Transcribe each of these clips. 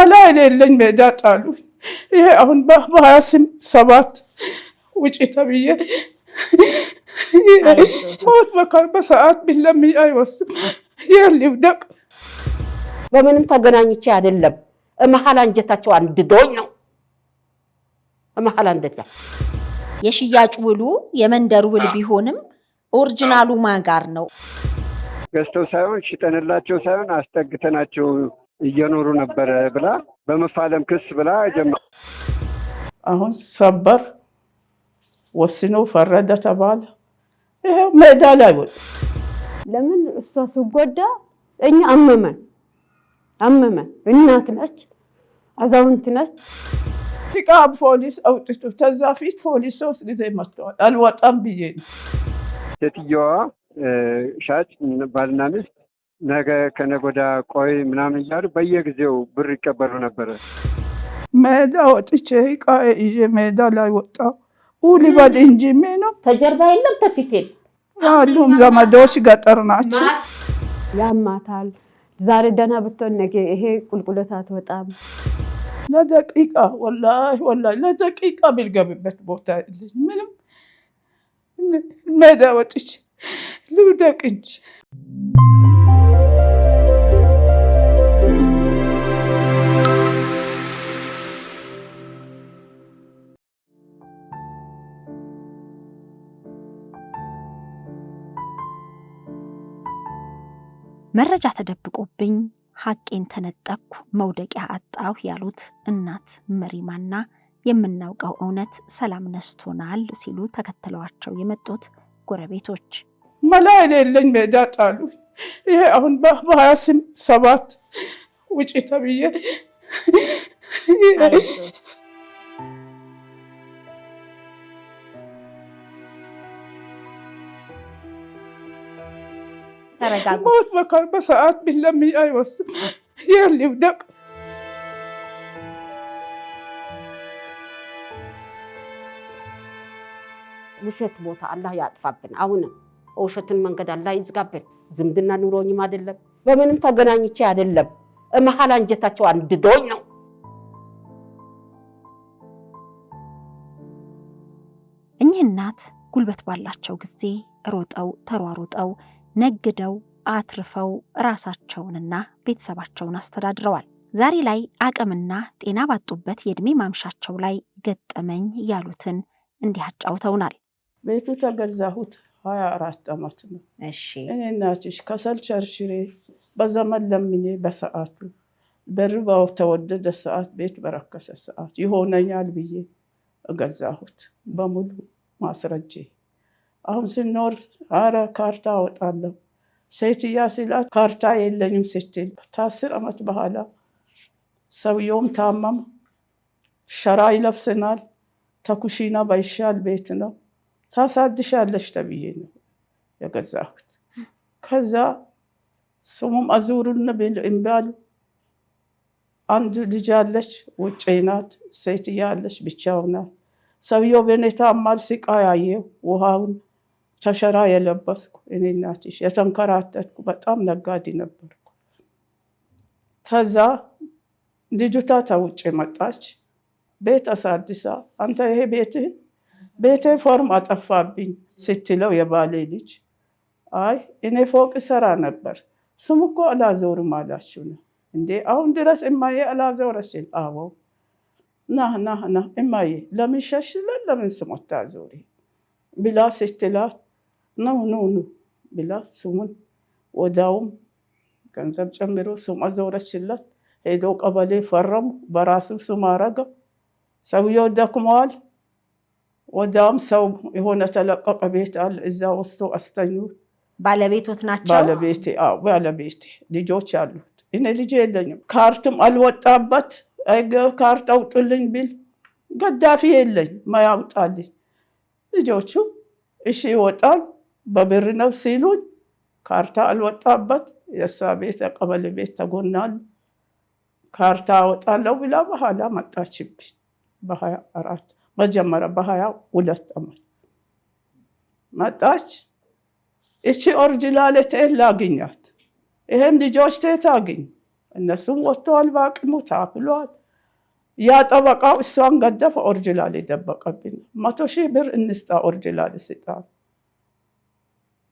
መላ የሌለኝ ሜዳ ጣሉኝ። ይሄ አሁን በ27 ውጪ ተብዬ ሞት በሰዓት ቢለምኝ አይወስም ይልውደቅ። በምንም ተገናኝቼ አይደለም መሐል አንጀታቸው አንድዶኝ ነው። መሐል አንጀታ የሽያጭ ውሉ የመንደር ውል ቢሆንም ኦሪጂናሉ ማጋር ነው። ገዝተው ሳይሆን ሽጠንላቸው ሳይሆን አስጠግተናቸው እየኖሩ ነበር ብላ በመፋለም ክስ ብላ ጀመረ። አሁን ሰበር ወስኖ ፈረደ ተባለ። ይሄ ሜዳ ላይ ወጥ ለምን እሷ ሲጎዳ እኛ አመመን። እናት ነች፣ አዛውንት ነች። ፍቃ ፖሊስ አውጥቶ ተዛ ፊት ፖሊስ 3 ጊዜ መጥቷል። አልወጣም ብዬ ነው። ሴትዮዋ ሻጭ ባልና ሚስት ነገ ከነገ ወዲያ ቆይ ምናምን እያሉ በየጊዜው ብር ይቀበሉ ነበር። ሜዳ ወጥቼ ዕቃ ይዤ ሜዳ ላይ ወጣሁ። ውሊበል እንጂ ምንም ተጀርባ የለም ተፊት ያሉም ዘመዶች ገጠር ናቸው። ያማታል። ዛሬ ደህና ብትሆን ነገ ይሄ ቁልቁለት አትወጣም። ለደቂቃ ወላሂ ለደቂቃ ቢልገብበት ቦታ የለኝ። ምንም ሜዳ ወጥቼ ልውደቅ እንጂ መረጃ ተደብቆብኝ ሐቄን ተነጠቅኩ መውደቂያ አጣሁ ያሉት እናት መሪማና የምናውቀው እውነት ሰላም ነስቶናል ሲሉ ተከትለዋቸው የመጡት ጎረቤቶች መላ የሌለኝ ሜዳ ጣሉኝ። ይሄ አሁን በ27 ውጪ ተብዬ ተረጋጉ። ሞት በሰዓት ቢለምኝ አይወስም ይልውደቅ። ውሸት ቦታ አላህ ያጥፋብን። አሁንም ውሸትን መንገድ አላህ ይዝጋብን። ዝምድና ኑሮኝም አይደለም በምንም ተገናኝቼ አይደለም መሐል አንጀታቸው አንድዶኝ ነው። እኚህ እናት ጉልበት ባላቸው ጊዜ ሮጠው ተሯሩጠው ነግደው አትርፈው ራሳቸውንና ቤተሰባቸውን አስተዳድረዋል። ዛሬ ላይ አቅምና ጤና ባጡበት የእድሜ ማምሻቸው ላይ ገጠመኝ ያሉትን እንዲህ አጫውተውናል። ቤቱ ተገዛሁት 24 ዓመት ነው። እሺ እኔ እናትሽ ከሰል ቸርችሬ በዘመን ለምኜ በሰዓቱ በርባው ተወደደ ሰዓት ቤት በረከሰ ሰዓት ይሆነኛል ብዬ ገዛሁት በሙሉ ማስረጃ። አሁን ስኖር አረ ካርታ አወጣለሁ ሴትያ ሲላት ካርታ የለኝም ስትል 10 ዓመት በኋላ ሰውየውም ታመም። ሸራ ይለብሰናል። ተኩሽና ባይሻል ቤት ነው ታሳድሻለሽ ተብዬ ነው የገዛሁት። ከዛ ስሙም አዙሩን ብል እምባሉ አንድ ልጅ አለች ውጪ ናት። ሴትያ አለች ብቻው ናት። ሰውየው በኔታ አማል ሲቃያየው ውሃውን ተሸራ የለበስኩ እኔ እናትሽ የተንከራተትኩ በጣም ነጋዴ ነበርኩ። ተዛ ልጅቷ ተውጭ መጣች። ቤት አሳድሳ አንተ ይሄ ቤቴ ፎርም አጠፋብኝ ስትለው የባሌ ልጅ አይ እኔ ፎቅ ሰራ ነበር ስሙ እኮ አላዞርም አላችሁ ነው እንዴ? አሁን ድረስ እማዬ አላዞረችል። አዎ ና እማዬ ለምን ሸሽለን ለምን ስሞታ ዞሪ ብላ ስትላት ነው ብላ ስሙን ወዳውም ገንዘብ ጨምሮ ስም አዞረችለት። ሄዶ ቀበሌ ፈረሙ። በራሱ ስም አረገ። ሰውየው ደክመዋል። ወዳም ሰው የሆነ ተለቀቀ ቤት አለ እዛ ወስዶ አስተኙ። ባለቤቶት ናቸው? ባለቤቴ ልጆች አሉት። እኔ ልጅ የለኝም። ካርትም አልወጣበት። ካርት አውጡልኝ ቢል ገዳፊ የለኝ ማያውጣልኝ። ልጆቹ እሺ ይወጣል በብር ነው ሲሉኝ ካርታ አልወጣበት። የእሷ ቤት ቀበሌ ቤት ተጎናል። ካርታ አወጣለሁ ብላ በኋላ መጣችብኝ። በ24 መጀመሪያ በ22 ዓመት መጣች። እቺ ኦሪጂናል ላግኛት ይሄን ልጆች ታገኝ እነሱም ወጥተዋል። በአቅሙ ታክሏል። ያ ጠበቃው እሷን ገደፈ። ኦሪጂናል የደበቀብኝ 100,000 ብር እንስጣ ኦሪጂናል ስጣን።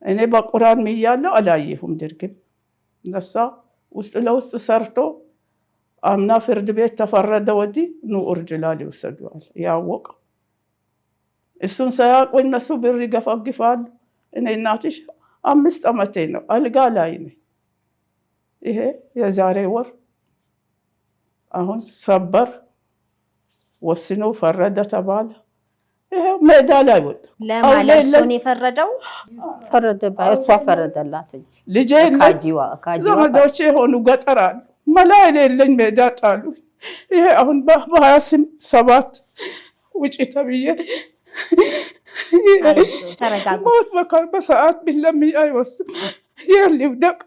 እኔ በቁራን ምያለሁ አላየሁም ድርግም። እነሳ ውስጥ ለውስጥ ሰርቶ አምና ፍርድ ቤት ተፈረደ። ወዲህ ኑ ኦሪጂናል ይወሰዷል። ያወቀ እሱን ሳያውቁ እነሱ ብር ይገፋግፋሉ። እኔ እናትሽ 5 ዓመቴ ነው አልጋ ላይ ነኝ። ይሄ የዛሬ ወር አሁን ሰበር ወስኖ ፈረደ ተባለ። ይሄ ሜዳ ላይ ወጣ። ለማለት እሱን የፈረደው እሷ ፈረደላት እንጂ ልጄ ዘመዶቼ የሆኑ ገጠር አሉ። መላ የሌለኝ ሜዳ ጣሉ። ይሄ አሁን በ27 ውጪ ተብዬ ተረጋጉ። ሞት በሰዓት ቢለምኝ አይወስም። የሊውደቅ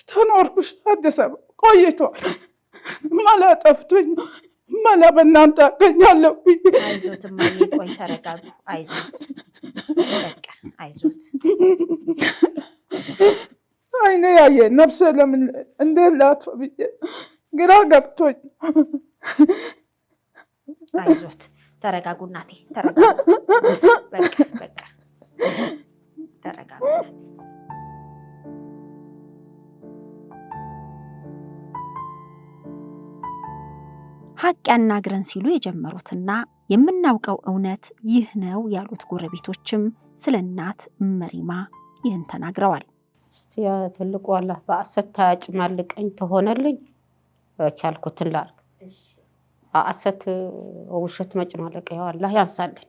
ተኖርኩሽ አዲስ አበባ ቆይቷል። መላ ጠፍቶኝ መላ በእናንተ አገኛለሁ። አይዞት እማዬ፣ ቆይ ተረጋጉ። አይዞት በቃ አይዞት። አይኔ ያየ ነፍሰ ለምን እንዴት ላጥፋ ብዬ ግራ ገብቶኝ። አይዞት ተረጋጉ እናቴ፣ ተረጋጉ። በቃ በቃ ተረጋጉ እናቴ። ሀቅ ያናግረን ሲሉ የጀመሩትና የምናውቀው እውነት ይህ ነው ያሉት ጎረቤቶችም ስለ እናት መሪማ ይህን ተናግረዋል። እስቲ ያ ትልቁ አላህ በአሰት ታያጭማልቀኝ ተሆነልኝ ቻልኩትን ላርግ። አሰት ውሸት መጭማለቅ ያው አላህ ያንሳልን።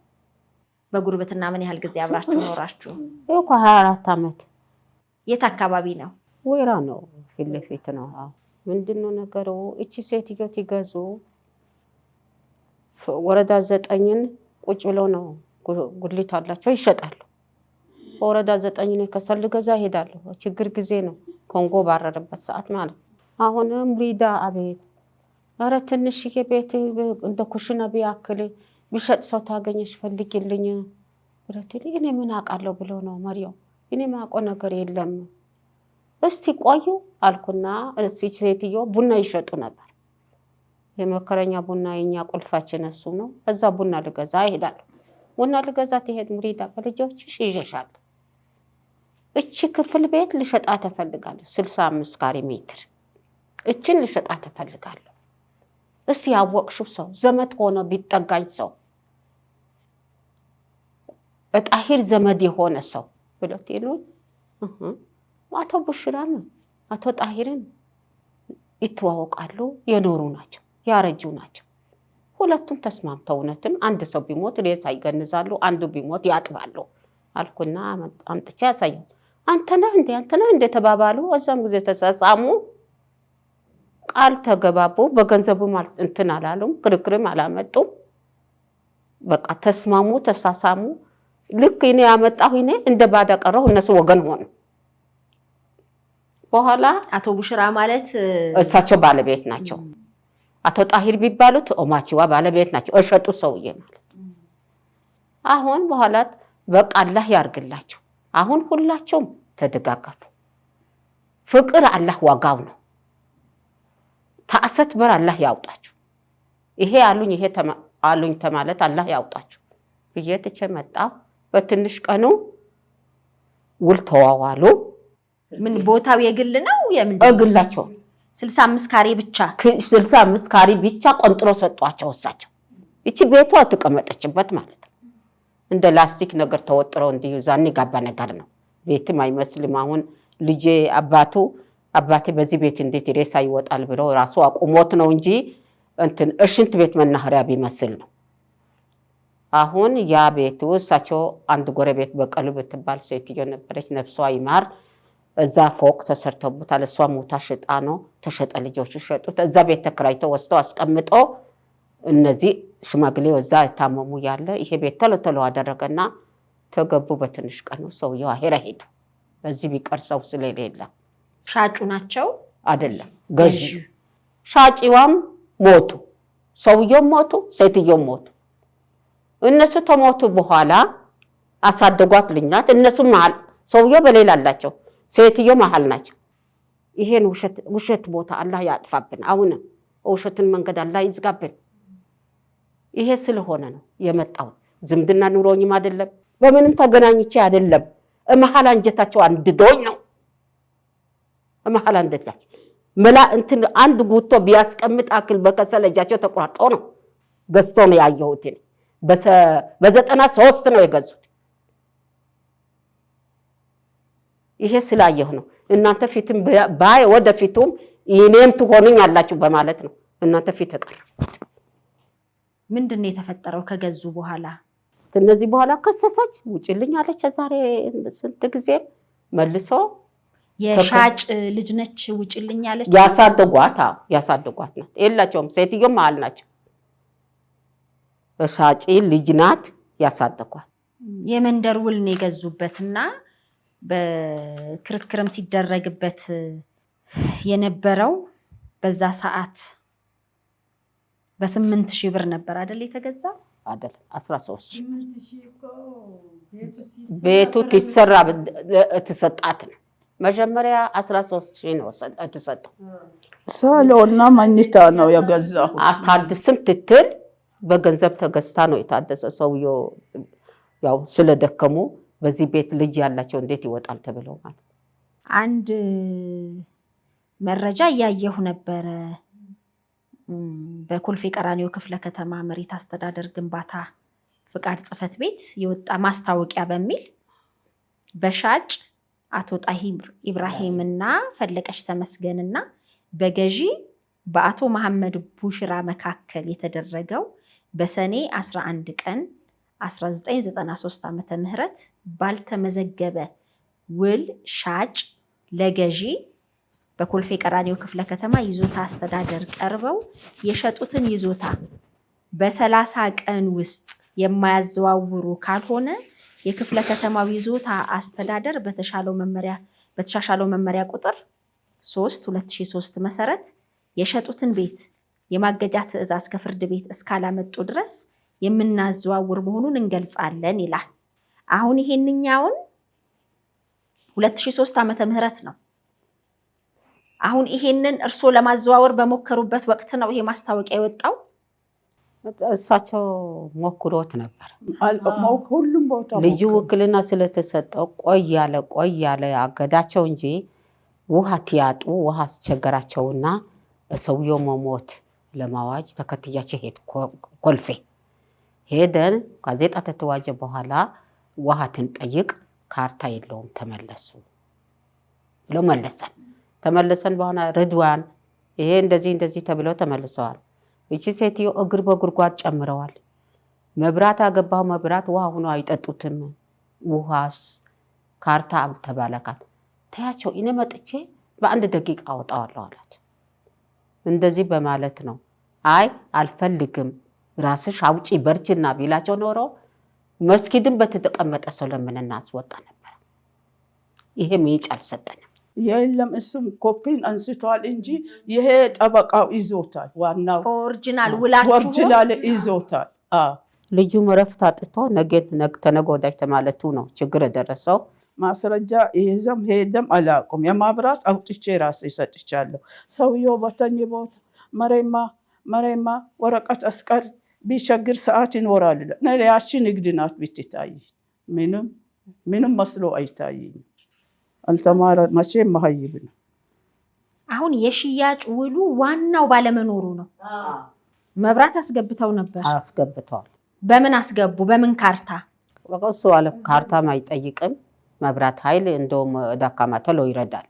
በጉርብትና ምን ያህል ጊዜ አብራችሁ ኖራችሁ? ይኸው 24 ዓመት። የት አካባቢ ነው? ወይራ ነው፣ ፊት ለፊት ነው። ምንድነው ነገሩ? እቺ ሴትዮ ትገዙ ወረዳ 9ን ቁጭ ብለው ነው ጉሊት አላቸው ይሸጣሉ። ወረዳ 9 ነው ከሰል ገዛ ሄዳለሁ። ችግር ጊዜ ነው ኮንጎ ባረረበት ሰዓት ማለት። አሁንም ሪዳ አቤት፣ ኧረ ትንሽዬ ቤት እንደ ኩሽና ቢያክል ቢሸጥ ሰው ታገኘሽ ፈልጊልኝ ብለትል። እኔ ምን አውቃለሁ ብሎ ነው መሪው። እኔ ማውቀው ነገር የለም። እስቲ ቆዩ አልኩና እሺ ሴትዮ ቡና ይሸጡ ነበር። የመከረኛ ቡና የኛ ቁልፋችን እሱ ነው። እዛ ቡና ልገዛ ይሄዳል። ቡና ልገዛ ትሄድ ሙሪዳ በልጆችሽ ይዤሻል። እቺ ክፍል ቤት ልሸጣ ተፈልጋለሁ 65 ካሬ ሜትር እቺን ልሸጣ ተፈልጋለሁ። እስቲ ያወቅሽው ሰው ዘመድ ሆኖ ቢጠጋኝ ሰው እጣሂር ዘመድ የሆነ ሰው ብሎት ይሉኝ አቶ ቡሽራን አቶ ጣሂርን ይተዋወቃሉ። የኖሩ ናቸው፣ ያረጁ ናቸው። ሁለቱም ተስማምተው እውነትም አንድ ሰው ቢሞት ሬሳ ይገንዛሉ፣ አንዱ ቢሞት ያጥባሉ አልኩና አምጥቼ ያሳየው። አንተ ነህ እንደ ተባባሉ። እዛም ጊዜ ተሳሳሙ፣ ቃል ተገባቡ። በገንዘቡ እንትን አላሉም፣ ክርክርም አላመጡም። በቃ ተስማሙ፣ ተሳሳሙ። ልክ እኔ ያመጣሁ እኔ እንደ ባዳ ቀረሁ፣ እነሱ ወገን ሆኑ። በኋላ አቶ ቡሽራ ማለት እሳቸው ባለቤት ናቸው። አቶ ጣሂር ቢባሉት ኦማቺዋ ባለቤት ናቸው፣ እሸጡ ሰውዬ ማለት። አሁን በኋላ በቃ አላህ ያርግላቸው። አሁን ሁላቸውም ተደጋገፉ። ፍቅር አላህ ዋጋው ነው። ታሰት በር አላህ ያውጣችሁ። ይሄ አሉኝ ይሄ አሉኝ ተማለት አላህ ያውጣችሁ ብዬ ትቼ መጣሁ። በትንሽ ቀኑ ውል ተዋዋሉ። ምን ቦታው የግል ነው የምንድን ነው? እግላቸው 65 ካሬ ብቻ 65 ካሬ ብቻ ቆንጥሮ ሰጧቸው እሳቸው። እቺ ቤቷ ተቀመጠችበት ማለት ነው። እንደ ላስቲክ ነገር ተወጥረው እንዲሁ ዛኔ ጋባ ነገር ነው። ቤትም አይመስልም። አሁን ልጄ አባቴ በዚህ ቤት እንዴት ሬሳ ይወጣል ብሎ ራሱ አቁሞት ነው እንጂ እንትን እሽንት ቤት መናኸሪያ ቢመስል ነው። አሁን ያ ቤቱ እሳቸው አንድ ጎረቤት በቀሉ ብትባል ሴትዮ ነበረች፣ ነፍሷ ይማር። እዛ ፎቅ ተሰርተውበታል። እሷ ሞታ ሽጣ ነው ተሸጠ። ልጆቹ ሸጡት። እዛ ቤት ተከራይተው ወስደው አስቀምጦ እነዚህ ሽማግሌው እዛ የታመሙ ያለ ይሄ ቤት ተለተለው አደረገና ተገቡ። በትንሽ ቀኑ ሰውየው አሄራ ሄዱ። በዚህ ቢቀር ሰው ስለሌለ ሻጩ ናቸው አይደለም ገዢ። ሻጪዋም ሞቱ፣ ሰውየው ሞቱ፣ ሴትየው ሞቱ። እነሱ ተሞቱ በኋላ አሳደጓት ልኛት። እነሱ መሃል ሰውየው በሌላ አላቸው፣ ሴትየው መሃል ናቸው። ይሄን ውሸት ቦታ አላህ ያጥፋብን። አሁን ውሸትን መንገድ አላህ ይዝጋብን። ይሄ ስለሆነ ነው የመጣው። ዝምድና ኑሮኝም አይደለም በምንም ተገናኝቼ አይደለም። መሐላ አንጀታቸው አንድዶኝ ነው። መሐላ አንጀታቸው መላ እንትን አንድ ጉቶ ቢያስቀምጥ አክል በከሰል እጃቸው ተቆራርጦ ነው ገዝቶ ነው ያየሁት። በ93 ነው የገዙት። ይሄ ስላየሁ ነው። እናንተ ፊትም ባይ ወደፊቱም እኔም ትሆኑኝ አላችሁ በማለት ነው እናንተ ፊት ተቀርቡት። ምንድን ነው የተፈጠረው ከገዙ በኋላ? እነዚህ በኋላ ከሰሰች ውጭልኝ አለች። ዛሬ ስንት ጊዜ መልሶ የሻጭ ልጅ ነች ውጭልኝ አለች። ያሳደጓት ናት። የላቸውም ሴትዮም መሀል ናቸው። ሻጭ ልጅ ናት ያሳደጓት። የመንደር ውል ነው የገዙበትና በክርክርም ሲደረግበት የነበረው በዛ ሰዓት በ8,000 ብር ነበር አይደል የተገዛ? አይደለም 13 ቤቱ ትሰራ ተሰጣት ነው። መጀመሪያ 13,000 ነው ተሰጠው። ሳሎንና መኝታ ነው የገዛው። አታድስም ትትል በገንዘብ ተገዝታ ነው የታደሰ። ሰውየው ያው ስለደከሙ በዚህ ቤት ልጅ ያላቸው እንዴት ይወጣል ተብለው ማለት አንድ መረጃ እያየሁ ነበረ። በኮልፌ ቀራኒዮ ክፍለ ከተማ መሬት አስተዳደር ግንባታ ፍቃድ ጽሕፈት ቤት የወጣ ማስታወቂያ በሚል በሻጭ አቶ ጣሂር ኢብራሂምና ፈለቀች ተመስገንና በገዢ በአቶ መሐመድ ቡሽራ መካከል የተደረገው በሰኔ 11 ቀን 1993 ዓመተ ምህረት ባልተመዘገበ ውል ሻጭ ለገዢ በኮልፌ ቀራኒዮ ክፍለ ከተማ ይዞታ አስተዳደር ቀርበው የሸጡትን ይዞታ በ30 ቀን ውስጥ የማያዘዋውሩ ካልሆነ የክፍለ ከተማው ይዞታ አስተዳደር በተሻሻለው መመሪያ ቁጥር 3/2003 መሰረት የሸጡትን ቤት የማገጃ ትዕዛዝ ከፍርድ ቤት እስካላመጡ ድረስ የምናዘዋውር መሆኑን እንገልጻለን ይላል። አሁን ይሄንኛውን 2003 ዓመተ ምህረት ነው። አሁን ይሄንን እርሶ ለማዘዋወር በሞከሩበት ወቅት ነው ይሄ ማስታወቂያ የወጣው? እሳቸው ሞክሮት ነበር። ሁሉም ቦታ ልዩ ውክልና ስለተሰጠው ቆይ ያለ አገዳቸው እንጂ ውሃ ትያጡ ውሃ አስቸገራቸውና በሰውየው መሞት ለማዋጅ ተከትያቸው ሄድ ኮልፌ ሄደን ጋዜጣ ተተዋጀ በኋላ ውሃ ትንጠይቅ ካርታ የለውም ተመለሱ ብለው ተመለሰን በኋላ ርድዋን ይሄ እንደዚህ ተብለው ተመልሰዋል። እቺ ሴትዮ እግር በጉርጓድ ጨምረዋል። መብራት አገባው መብራት ውሃ ሆኖ አይጠጡትም። ውሃስ ካርታ ተባለካት ታያቸው እኔ መጥቼ በአንድ ደቂቃ አወጣዋለሁ አላት። እንደዚህ በማለት ነው አይ አልፈልግም ራስሽ አውጪ በርጅና ቢላቸው ኖሮ መስጊድን በተቀመጠ ሰው ለምን እናስወጣ ነበር። ይሄ ምንጭ አልሰጠንም። የለም እሱም ኮፒን አንስቷል እንጂ ይሄ ጠበቃው ይዞታል። ዋናው ኦሪጂናል ውላችሁ ይዞታል። ልዩ መረፍት አጥቶ ተነገ ወዲያ ተማለቱ ነው ችግር የደረሰው። ማስረጃ ይዘም ሄደም አላውቅም። የማብራት አውጥቼ ራሴ ሰጥቻለሁ። ሰውየው በተኝቦት መሬማ ወረቀት አስቀር ቢቸግር ሰዓት ይኖራል። ያቺ ንግድ ናት ብትታይ ምንም መስሎ አይታይኝም። አልተማረ መቼም መሀይብ ነው። አሁን የሽያጭ ውሉ ዋናው ባለመኖሩ ነው። መብራት አስገብተው ነበር። አስገብተዋል። በምን አስገቡ? በምን ካርታ? እሱ አለ ካርታም አይጠይቅም። መብራት ኃይል እንደውም ዳካማ ተሎ ይረዳል።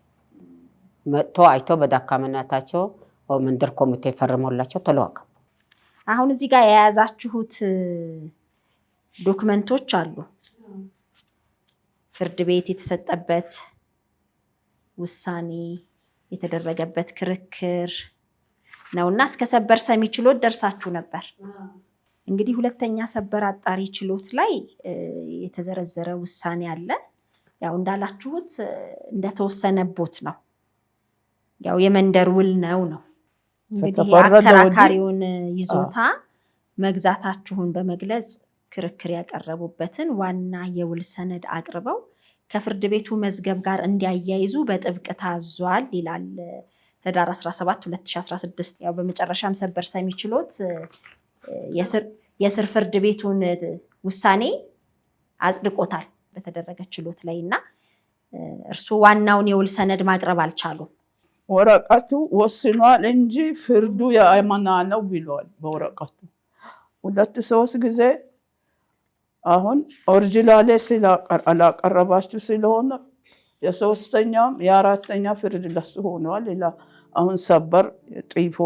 መጥቶ አይቶ በዳካማነታቸው መንደር ኮሚቴ ፈርሞላቸው ተለዋቀ። አሁን እዚህ ጋር የያዛችሁት ዶክመንቶች አሉ። ፍርድ ቤት የተሰጠበት ውሳኔ የተደረገበት ክርክር ነውና እስከ ሰበር ሰሚ ችሎት ደርሳችሁ ነበር። እንግዲህ ሁለተኛ ሰበር አጣሪ ችሎት ላይ የተዘረዘረ ውሳኔ አለ። ያው እንዳላችሁት እንደተወሰነቦት ነው። ያው የመንደር ውል ነው። እንግዲህ አከራካሪውን ይዞታ መግዛታችሁን በመግለጽ ክርክር ያቀረቡበትን ዋና የውል ሰነድ አቅርበው ከፍርድ ቤቱ መዝገብ ጋር እንዲያያይዙ በጥብቅ ታዟል ይላል ህዳር 17 2016። ያው በመጨረሻም ሰበር ሰሚ ችሎት የስር ፍርድ ቤቱን ውሳኔ አጽድቆታል በተደረገ ችሎት ላይ እና እርሱ ዋናውን የውል ሰነድ ማቅረብ አልቻሉም። ወረቀቱ ወስኗል እንጂ ፍርዱ የአማና ነው ብሏል በወረቀቱ 2-3 ጊዜ። አሁን ኦሪጂናሌ አላቀረባችሁ ስለሆነ የሶስተኛም የአራተኛ ፍርድ ለሱ ሆኗል ይላል። አሁን ሰበር ጢፎ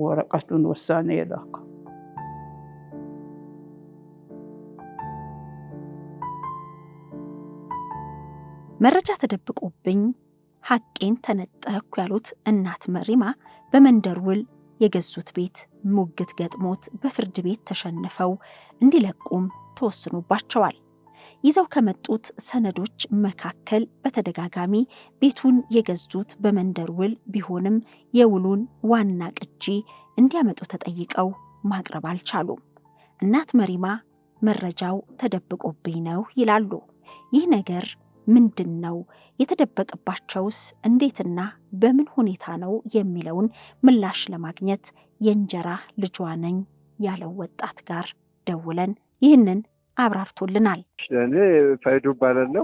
ወረቀቱን ውሳኔ የላከ መረጃ ተደብቆብኝ ሐቄን ተነጠቅኩ ያሉት እናት መሪማ በመንደር ውል የገዙት ቤት ሙግት ገጥሞት በፍርድ ቤት ተሸንፈው እንዲለቁም ተወስኖባቸዋል። ይዘው ከመጡት ሰነዶች መካከል በተደጋጋሚ ቤቱን የገዙት በመንደር ውል ቢሆንም የውሉን ዋና ቅጂ እንዲያመጡ ተጠይቀው ማቅረብ አልቻሉም። እናት መሪማ መረጃው ተደብቆብኝ ነው ይላሉ። ይህ ነገር ምንድነው? የተደበቀባቸውስ እንዴትና በምን ሁኔታ ነው የሚለውን ምላሽ ለማግኘት የእንጀራ ልጇ ነኝ ያለው ወጣት ጋር ደውለን ይህንን አብራርቶልናል። እኔ ፈይዱ እባላለሁ።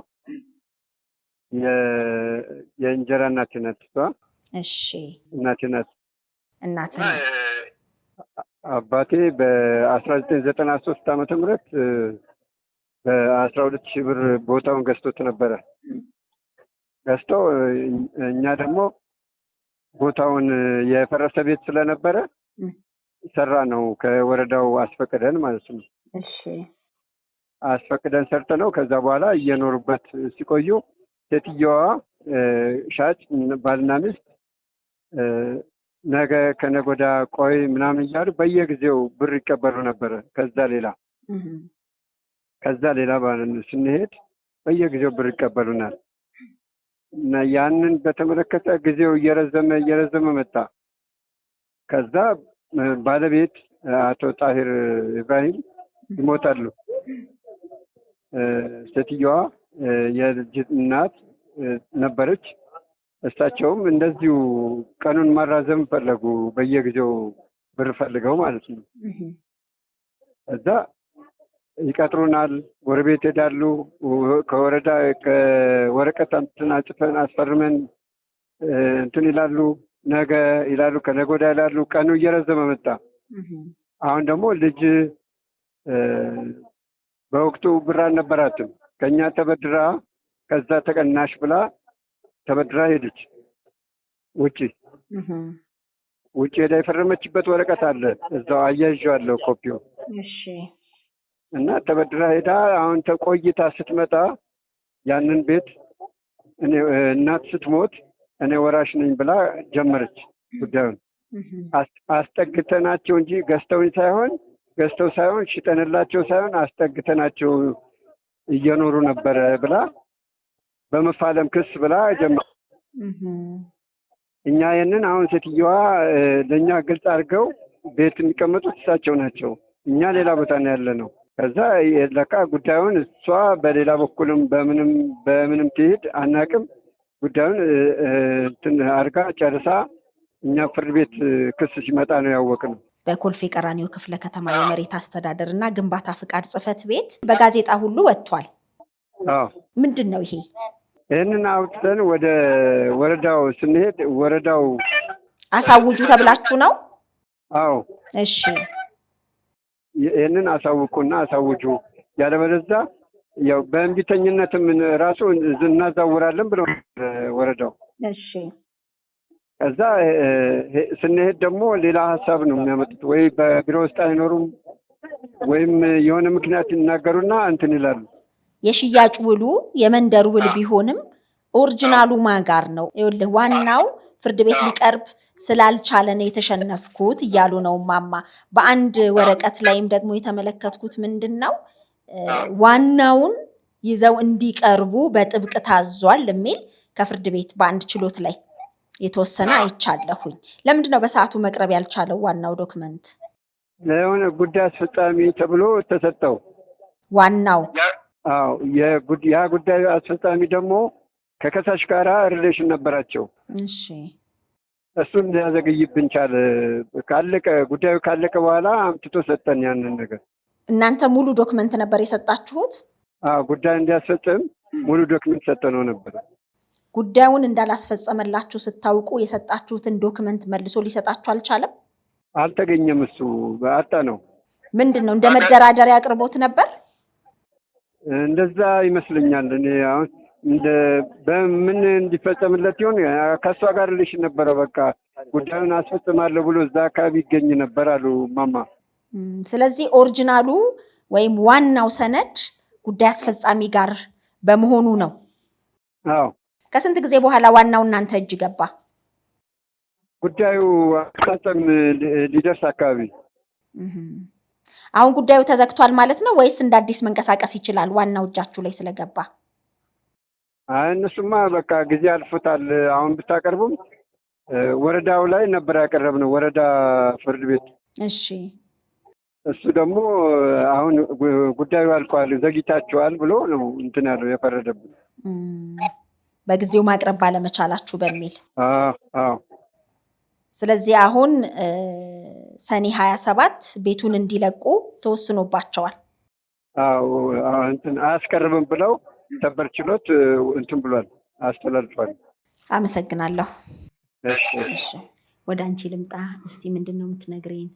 የእንጀራ እናቴ ናት እሷ። እሺ እናቴ ናት። እናቴ አባቴ በ1993 ዓመተ ምህረት በ12,000 ብር ቦታውን ገዝቶት ነበረ። ገዝቶ እኛ ደግሞ ቦታውን የፈረሰ ቤት ስለነበረ ሰራ ነው ከወረዳው አስፈቅደን ማለት ነው። እሺ አስፈቅደን ሰርተ ነው። ከዛ በኋላ እየኖሩበት ሲቆዩ ሴትየዋ ሻጭ ባልና ሚስት ነገ ከነገ ወዲያ ቆይ ምናምን እያሉ በየጊዜው ብር ይቀበሉ ነበረ። ከዛ ሌላ ባለን ስንሄድ በየጊዜው ብር ይቀበሉናል እና ያንን በተመለከተ ጊዜው እየረዘመ መጣ። ከዛ ባለቤት አቶ ጣሂር ኢብራሂም ይሞታሉ። ሴትየዋ የልጅ እናት ነበረች። እሳቸውም እንደዚሁ ቀኑን ማራዘም ፈለጉ፣ በየጊዜው ብር ፈልገው ማለት ነው። እዛ ይቀጥሩናል፣ ጎረቤት ሄዳሉ። ከወረዳ ከወረቀት እንትን አጽፈን አስፈርመን እንትን ይላሉ፣ ነገ ይላሉ፣ ከነገ ወዲያ ይላሉ። ቀኑ እየረዘመ መጣ። አሁን ደግሞ ልጅ በወቅቱ ብር አልነበራትም። ከኛ ተበድራ ከዛ ተቀናሽ ብላ ተበድራ ሄደች። ውጪ ሄዳ የፈረመችበት ወረቀት አለ፣ እዛው አያይዤዋለሁ ኮፒው። እሺ እና ተበድራ ሄዳ አሁን ተቆይታ ስትመጣ ያንን ቤት እኔ እናት ስትሞት እኔ ወራሽ ነኝ ብላ ጀመረች ጉዳዩን። አስጠግተናቸው እንጂ ገዝተው ሳይሆን ሽጠንላቸው ሳይሆን አስጠግተናቸው እየኖሩ ነበረ ብላ በመፋለም ክስ ብላ ጀመረ። እኛ ይህንን አሁን ሴትየዋ ለእኛ ግልጽ አድርገው ቤት የሚቀመጡት እሳቸው ናቸው፣ እኛ ሌላ ቦታ ነው ያለ ነው። ከዛ ለካ ጉዳዩን እሷ በሌላ በኩልም በምንም ትሄድ አናቅም፣ ጉዳዩን እንትን አድርጋ ጨርሳ እኛ ፍርድ ቤት ክስ ሲመጣ ነው ያወቅነው። በኮልፌ ቀራኒዮ ክፍለ ከተማ የመሬት አስተዳደር እና ግንባታ ፍቃድ ጽሕፈት ቤት በጋዜጣ ሁሉ ወጥቷል። አዎ ምንድን ነው ይሄ? ይህንን አውጥተን ወደ ወረዳው ስንሄድ ወረዳው አሳውጁ ተብላችሁ ነው? አዎ እሺ ይህንን አሳውቁና አሳውጁ፣ ያለበለዚያ ያው በእንቢተኝነትም ራሱ እናዛውራለን ብለው ወረዳው። እሺ ከዛ ስንሄድ ደግሞ ሌላ ሀሳብ ነው የሚያመጡት። ወይ በቢሮ ውስጥ አይኖሩም ወይም የሆነ ምክንያት ይናገሩና እንትን ይላሉ። የሽያጭ ውሉ የመንደር ውል ቢሆንም ኦሪጂናሉ ማጋር ነው? ይኸውልህ ዋናው ፍርድ ቤት ሊቀርብ ስላልቻለ ነው የተሸነፍኩት እያሉ ነው ማማ። በአንድ ወረቀት ላይም ደግሞ የተመለከትኩት ምንድን ነው ዋናውን ይዘው እንዲቀርቡ በጥብቅ ታዟል የሚል ከፍርድ ቤት በአንድ ችሎት ላይ የተወሰነ አይቻለሁኝ። ለምንድን ነው በሰዓቱ መቅረብ ያልቻለው? ዋናው ዶክመንት ለሆነ ጉዳይ አስፈጻሚ ተብሎ ተሰጠው። ዋናው አዎ ያ ጉዳዩ አስፈጻሚ ደግሞ ከከሳሽ ጋራ ሪሌሽን ነበራቸው። እሺ እሱን ሊያዘገይብን ቻለ። ጉዳዩ ካለቀ በኋላ አምጥቶ ሰጠን ያንን ነገር። እናንተ ሙሉ ዶክመንት ነበር የሰጣችሁት? አዎ ጉዳዩ እንዲያስፈጽም ሙሉ ዶክመንት ሰጠነው ነበር። ጉዳዩን እንዳላስፈጸመላችሁ ስታውቁ የሰጣችሁትን ዶክመንት መልሶ ሊሰጣችሁ አልቻለም? አልተገኘም። እሱ አጣ ነው። ምንድነው እንደ መደራደሪያ አቅርቦት ነበር? እንደዛ ይመስለኛል። እኔ አሁን በምን እንዲፈጸምለት ይሆን ከሷ ጋር ሪሌሽን ነበረ። በቃ ጉዳዩን አስፈጽማለሁ ብሎ እዛ አካባቢ ይገኝ ነበር አሉ ማማ። ስለዚህ ኦሪጂናሉ ወይም ዋናው ሰነድ ጉዳይ አስፈጻሚ ጋር በመሆኑ ነው። አዎ ከስንት ጊዜ በኋላ ዋናው እናንተ እጅ ገባ? ጉዳዩ አፈጻጸም ሊደርስ አካባቢ። አሁን ጉዳዩ ተዘግቷል ማለት ነው ወይስ እንደ አዲስ መንቀሳቀስ ይችላል ዋናው እጃችሁ ላይ ስለገባ? እነሱማ በቃ ጊዜ አልፎታል። አሁን ብታቀርቡም ወረዳው ላይ ነበር ያቀረብነው፣ ወረዳ ፍርድ ቤት። እሺ እሱ ደግሞ አሁን ጉዳዩ አልቋል ዘግይታችኋል ብሎ ነው እንትን ያለው የፈረደብን። በጊዜው ማቅረብ ባለመቻላችሁ በሚል። አዎ ስለዚህ አሁን ሰኔ 27 ቤቱን እንዲለቁ ተወስኖባቸዋል። አዎ እንትን አያስቀርብም ብለው ሰበር ችሎት እንትን ብሏል፣ አስተላልፏል። አመሰግናለሁ። እሺ ወደ አንቺ ልምጣ። እስቲ ምንድነው የምትነግሪኝ?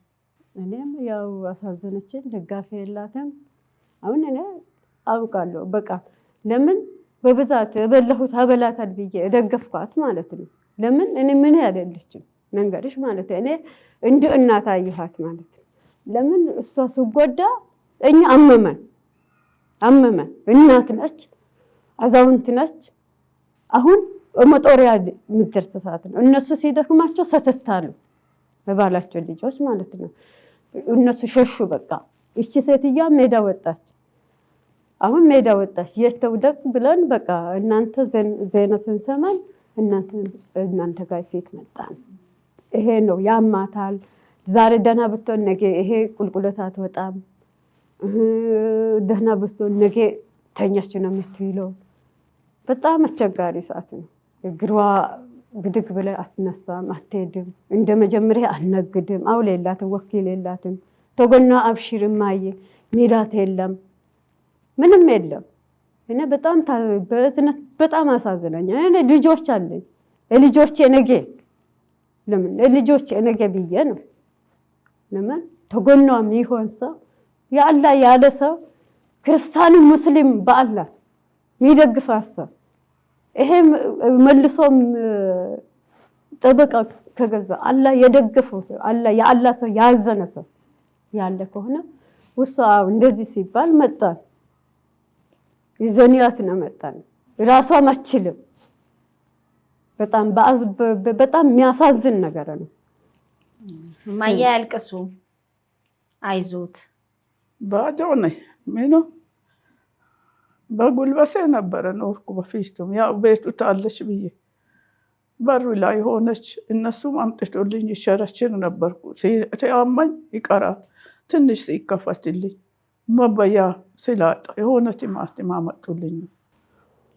እኔም ያው አሳዘነችን፣ ደጋፊ የላትም። አሁን እኔ አውቃለሁ በቃ ለምን በብዛት የበላሁት አበላታል ብዬ ደገፍኳት ማለት ነው። ለምን እኔ ምን ያለለችም መንገርሽ ማለት እኔ እንደ እናት አየኋት ማለት ነው። ለምን እሷ ስጎዳ እኛ አመመን እናት ነች፣ አዛውንት ነች። አሁን መጦሪያ ምድርስ ሰዓት ነው። እነሱ ሲደክማቸው ሰተታሉ በባላቸው ልጆች ማለት ነው። እነሱ ሸሹ። በቃ እቺ ሴትያ ሜዳ ወጣች። አሁን ሜዳ ወጣች የተውደቅ ብለን በቃ እናንተ ዜና ስንሰማን እናንተ ጋር ፊት መጣን። ይሄ ነው ያማታል። ዛሬ ደህና ብትሆን ነገ ይሄ ቁልቁለት አትወጣም። ደህና ብትሆን ነገ ተኛች ነው የምትውለው። በጣም አስቸጋሪ ሰዓት ነው። እግሯ ብድግ ብለ አትነሳም፣ አትሄድም። እንደ መጀመሪያ አልነግድም። አውል የላትም፣ ወኪል የላትም። ተጎና አብሽር ማየ ሚላት የለም፣ ምንም የለም። እኔ በጣም አሳዝነኛ። እኔ ልጆች አለኝ። ልጆቼ ነገ ለምን ልጆቼ ነገ ብዬ ነው። ለምን ተጎና የሚሆን ሰው ያአላህ ያለ ሰው ክርስቲያኑ ሙስሊም በአላህ የሚደግፋት ሰው ይሄ መልሶም ጠበቃ ከገዛ አላህ የደገፈው ሰው የአላህ ሰው ያዘነ ሰው ያለ ከሆነ ውሳ እንደዚህ ሲባል መጣን ይዘኒያት ነው መጣን። ራሷም አትችልም። በጣም የሚያሳዝን ነገር ነው። ማያ ያልቅሱ፣ አይዞት። ባዶ ነኝ። ምኑ በጉልበቴ ነበረ ኖርኩ በፊቱም። ያው ቤቱ ታለች ብዬ በሩ ላይ ሆነች። እነሱም አምጥቶልኝ ይሸረችር ነበርኩ። ሲያመኝ ይቀራል። ትንሽ ሲከፈትልኝ መበያ ስላጣ የሆነ ቲማቲም አመጡልኝ።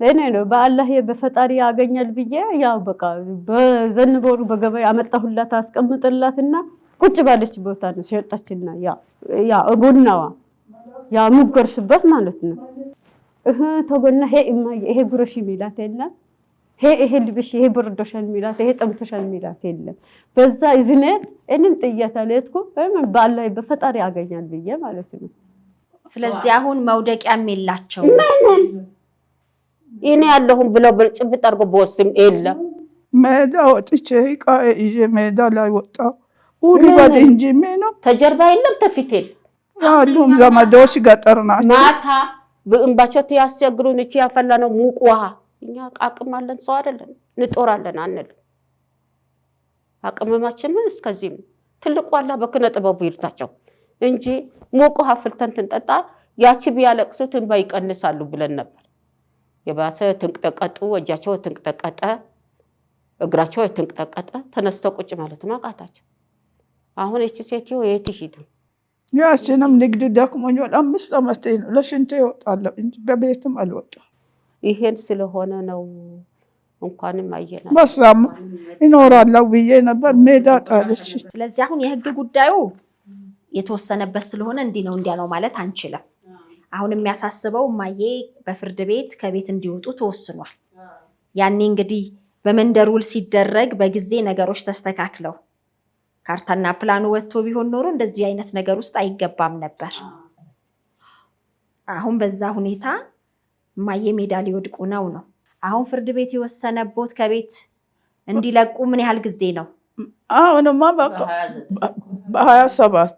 ለኔ ነው በአላህ በፈጣሪ ያገኛል ብዬ ያው በቃ በዘንቦሩ በገበያ አመጣሁላት አስቀምጥላትና ቁጭ ባለች ቦታ ነው ሸጣችና ያ ቡናዋ ያ ሙገርሽበት ማለት ነው። ተጎና ይሄ ጉረሽ ሚላት የለም፣ ይሄ ልብሽ፣ ይሄ ብርዶሻል ሚላት፣ ይሄ ጠምቶሻል ሚላት የለም። በዛ እዝነት እኔን ጥያታ ለትኩ በአላህ በፈጣሪ ያገኛል ብዬ ማለት ነው። ስለዚህ አሁን መውደቂያም የላቸው። እኔ ያለሁም ብለው ጭብጥ አድርጎ በወስም የለም። ሜዳ ወጥቼ ይዤ ሜዳ ላይ ወጣሁ። ሁሉ ባድ እንጂ ምንም ተጀርባ የለም ተፊት የለም። ሁሉም ዘመዶች ገጠር ናቸው። ማታ በእንባቸው ያስቸግሩን። እቺ ያፈላነው ሙቅ ውሃ እኛ አቅም አለን ሰው አይደለም፣ እንጦራለን አንል። አቅመማችንን እስከዚህ ትልቁ አላህ በክነ ጥበቡ ይርታቸው እንጂ ሙቅ ውሃ ፍልተን ትንጠጣ ያቺ ቢያለቅሱት እንባ ይቀንሳሉ ብለን ነበር። የባሰ ትንቅጠቀጡ፣ ወጃቸው ትንቅጠቀጠ፣ እግራቸው ትንቅጠቀጠ፣ ተነስተው ቁጭ ማለት ማቃታቸው። አሁን እቺ ሴትዮ የት ይሄዱ? ያችንም ንግድ ደክሞኝ 5 ዓመቴ ነው። ለሽንቴ እወጣለሁ እንጂ በቤትም አልወጣም። ይሄን ስለሆነ ነው እንኳንም አየናል። በሳም ይኖራለሁ ብዬ ነበር፣ ሜዳ ጣለች። ስለዚህ አሁን የህግ ጉዳዩ የተወሰነበት ስለሆነ እንዲህ ነው እንዲያ ነው ማለት አንችልም። አሁን የሚያሳስበው እማዬ በፍርድ ቤት ከቤት እንዲወጡ ተወስኗል። ያኔ እንግዲህ በመንደር ውል ሲደረግ በጊዜ ነገሮች ተስተካክለው ካርታና ፕላኑ ወጥቶ ቢሆን ኖሮ እንደዚህ አይነት ነገር ውስጥ አይገባም ነበር። አሁን በዛ ሁኔታ እማዬ ሜዳ ሊወድቁ ነው። አሁን ፍርድ ቤት የወሰነቦት ከቤት እንዲለቁ ምን ያህል ጊዜ ነው? አሁንማ በቃ በ27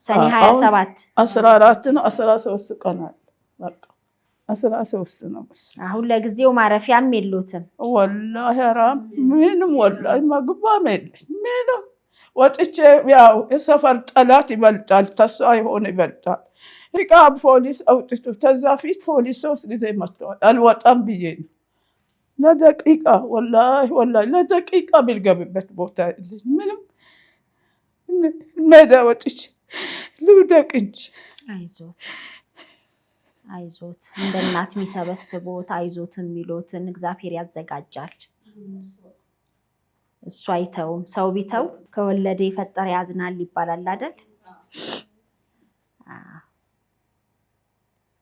ሰኔ 27 14 ነው 13 ቀናል። በቃ 13 ነው መሰለኝ። አሁን ለጊዜው ማረፊያም የሉትም። ወላሂ ሐራም ምንም ወላሂ መግባም የለኝ ምንም። ወጥቼ ያው የሰፈር ጠላት ይበልጣል፣ ተስፋ ይሆን ይበልጣል። እቃ ፖሊስ አውጥቶ ተዛ ፊት ፖሊስ 3 ጊዜ መጥቷል። አልወጣም ብዬ ነው ለደቂቃ ወላሂ ለደቂቃ ቢልገብበት ቦታ የለኝ ምንም። ሜዳ ወጥቼ ልውደቅ እንጂ። አይዞት እንደ እናት የሚሰበስቦት አይዞት የሚሉትን እግዚአብሔር ያዘጋጃል። እሱ አይተውም። ሰው ቢተው ከወለደ የፈጠረ ያዝናል ይባላል አይደል?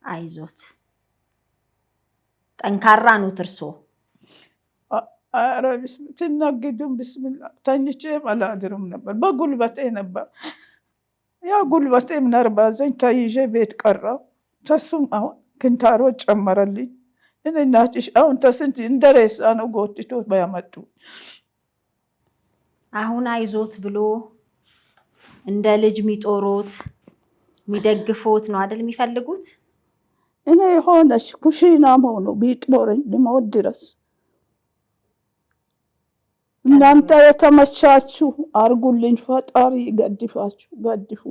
አይዞት ጠንካራ ነው እርሶ። ኧረ ትነግዱም ብስምላ ተኝቼም አላድርም ነበር። በጉልበቴ ነበር። ያ ጉልበቴም ነርባዘኝ ተይዤ ቤት ቀረው። ተሱም አሁን ክንታሮት ጨመረልኝ። እናትሽ አሁን ተስንት እንደሬሳ ነው ጎትቶት ባያመጡ። አሁን አይዞት ብሎ እንደ ልጅ ሚጦሮት ሚደግፎት ነው አይደል የሚፈልጉት? እኔ የሆነች ኩሽናም ሆኖ ቢጦረኝ ልሞት ድረስ እናንተ የተመቻችሁ አርጉልኝ። ፈጣሪ ገድፋችሁ ገድፉ።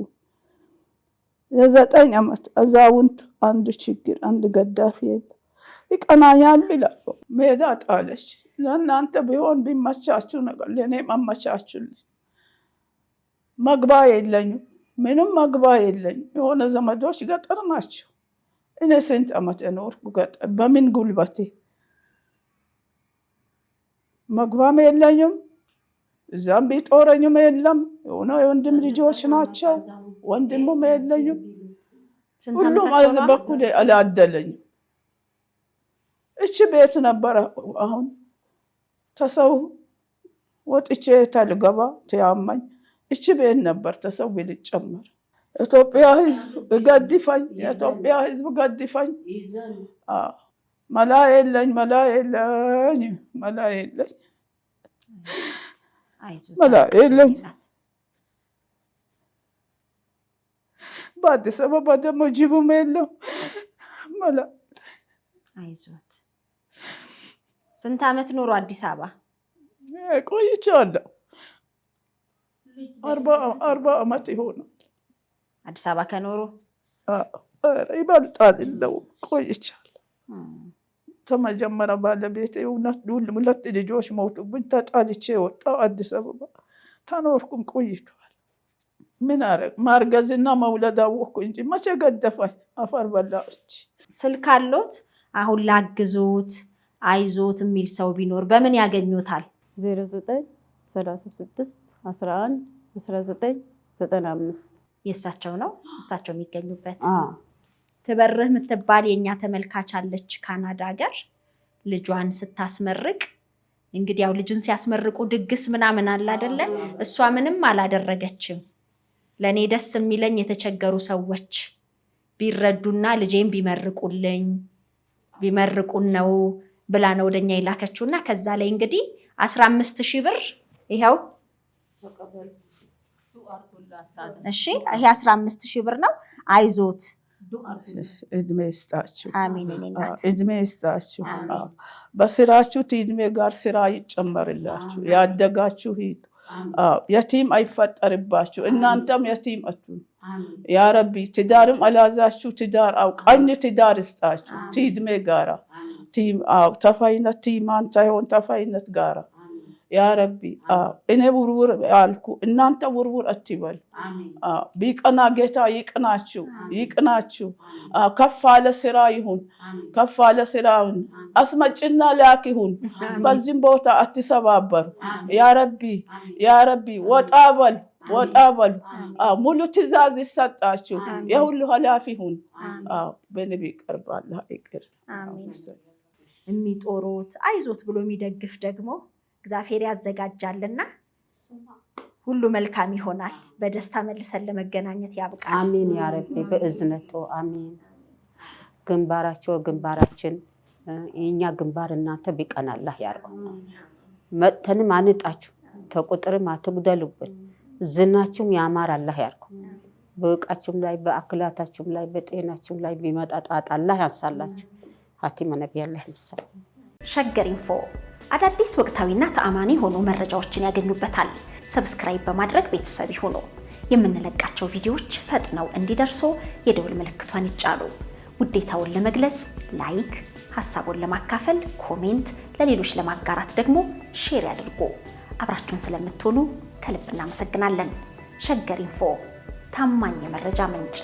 የ9 ዓመት አዛውንት አንድ ችግር አንድ ገዳፊ ይቀናኛል ብላ ሜዳ ጣለች። ለእናንተ ቢሆን ቢመቻችሁ ነገር ለእኔም አመቻችሁልኝ። መግባ የለኝም፣ ምንም መግባ የለኝም። የሆነ ዘመዶች ገጠር ናቸው። እኔ ስንት ዓመት የኖርኩ ገጠር በምን ጉልበቴ መግባም የለኝም። እዛም ቢጦረኝም የለም። የሆነ የወንድም ልጆች ናቸው። ወንድሙም የለኝም። ሁሉም በኩል አላደለኝም። እቺ ቤት ነበረ። አሁን ተሰው ወጥቼ ተልገባ ተያማኝ እቺ ቤት ነበር። ተሰው ቢልጨመር ኢትዮጵያ ሕዝብ ገድፈኝ፣ የኢትዮጵያ ሕዝብ ገድፈኝ። መላ የለኝ መላ የለኝ በአዲስ አበባ ደግሞ ጅቡም የለው መላ። አይዞት። ስንት ዓመት ኖሮ አዲስ አበባ? ቆይቻለሁ። 40 ዓመት ይሆናል አዲስ አበባ ከኖሩ። ይበልጣል የለው ቆይቻለሁ። ተመጀመሪያ ባለቤቴ 2 ልጆች ሞቱብኝ። ተጣልቼ ወጣሁ። አዲስ አበባ ተኖርኩም ቆይቷል። ምን አረግ ማርገዝና መውለድ አወቅኩ እንጂ መቼ ገደፋኝ። አፈር በላች። ስልክ አሎት? አሁን ላግዞት አይዞት የሚል ሰው ቢኖር በምን ያገኙታል? 09 36 11 19 95 የእሳቸው ነው። እሳቸው የሚገኙበት ትበርህ የምትባል የኛ ተመልካች አለች ካናዳ ሀገር። ልጇን ስታስመርቅ እንግዲህ ያው ልጁን ሲያስመርቁ ድግስ ምናምን አለ አይደለ? እሷ ምንም አላደረገችም። ለኔ ደስ የሚለኝ የተቸገሩ ሰዎች ቢረዱና ልጄን ቢመርቁልኝ ቢመርቁን ነው ብላ ነው ወደኛ የላከችውና ከዛ ላይ እንግዲህ 15,000 ብር ይሄው። እሺ ይሄ 15,000 ብር ነው። አይዞት እድሜ ይስጣችሁ። አሜን። እድሜ ይስጣችሁ። በስራችሁ እድሜ ጋር ስራ ይጨመርላችሁ። ያደጋችሁ ሂዱ። የቲም አይፈጠርባችሁ። እናንተም የቲም አትሁኑ ያ ረቢ። ትዳርም አላዛችሁ ትዳር ቀኝ ትዳር ይስጣችሁ። እድሜ ጋራ ተፋይነት ቲማን ሳይሆን ተፋይነት ጋራ ያ ረቢ እኔ ውርውር ያልኩ እናንተ ውርውር አትበሉ። ቢቀና ጌታ ይቅናችሁ። ከፍ ያለ ስራ ይሁን፣ ከፍ ያለ ስራ ይሁን። አስመጭና ላክ ይሁን። በዚህም ቦታ አትሰባበሩ። ያ ረቢ ወጣ በሉ። ሙሉ ትእዛዝ ይሰጣችሁ። የሁሉ ኃላፊ ይሁን። በነቢ ቀርባላ ይቅር የሚጦሩት አይዞት ብሎ የሚደግፍ ደግሞ እግዚአብሔር ያዘጋጃልና ሁሉ መልካም ይሆናል። በደስታ መልሰን ለመገናኘት ያብቃል። አሜን ያ ረቢ በእዝነቱ አሜን። ግንባራችን የኛ ግንባር እናንተ ቢቀና አላህ ያርገው። መጥተንም አንጣችሁ ተቁጥርም አትጉደሉብን። ዝናችሁም ያማር አላህ ያርገው። በእቃችሁም ላይ በአክላታችሁም ላይ በጤናችሁም ላይ ቢመጣ ጣጣ አላህ ያንሳላችሁ። ሀቲመ ነቢይ አላህ ይመስል ሸገር ኢንፎ አዳዲስ ወቅታዊና ተአማኒ ሆኖ መረጃዎችን ያገኙበታል። ሰብስክራይብ በማድረግ ቤተሰብ ይሁኑ። የምንለቃቸው ቪዲዮዎች ፈጥነው እንዲደርሱ የደወል ምልክቷን ይጫኑ። ውዴታውን ለመግለጽ ላይክ፣ ሐሳቡን ለማካፈል ኮሜንት፣ ለሌሎች ለማጋራት ደግሞ ሼር ያድርጉ። አብራችሁን ስለምትሆኑ ከልብ እናመሰግናለን። ሸገር ኢንፎ ታማኝ የመረጃ ምንጭ